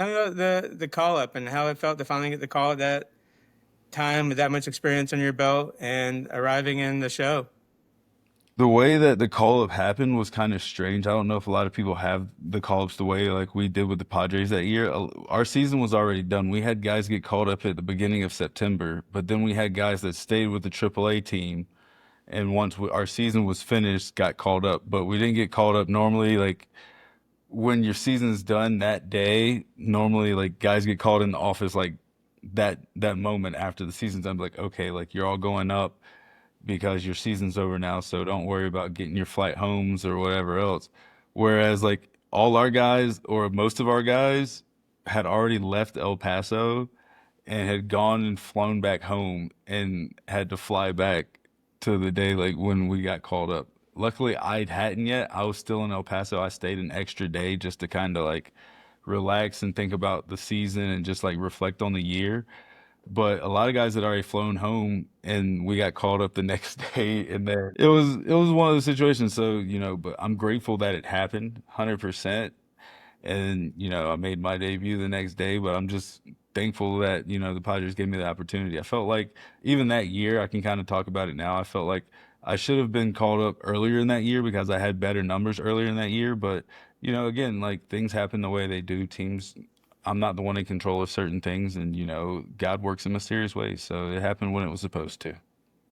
Tell me about the call up and how it felt to finally get the call at that time with that much experience on your belt and arriving in the show. The way that the call up happened was kind of strange. I don't know if a lot of people have the call ups the way like we did with the Padres that year. Our season was already done. We had guys get called up at the beginning of September, but then we had guys that stayed with the AAA team, and once our season was finished, got called up. But we didn't get called up normally. Like when your season's done that day, normally like guys get called in the office like that moment after the season's done. Like okay, like you're all going up because your season's over now, so don't worry about getting your flight homes or whatever else. Whereas like all our guys or most of our guys had already left El Paso and had gone and flown back home and had to fly back to the day like when we got called up. Luckily, I hadn't yet. I was still in El Paso. I stayed an extra day just to kind of like relax and think about the season and just like reflect on the year. But a lot of guys had already flown home, and we got called up the next day. And then it was one of those situations. So but I'm grateful that it happened, 100%. And I made my debut the next day. But I'm just thankful that the Padres gave me the opportunity. I felt like even that year, I can kind of talk about it now. I felt like I should have been called up earlier in that year because I had better numbers earlier in that year. But again, like things happen the way they do. Teams I'm not the one in control of certain things, and God works in mysterious ways. So it happened when it was supposed to.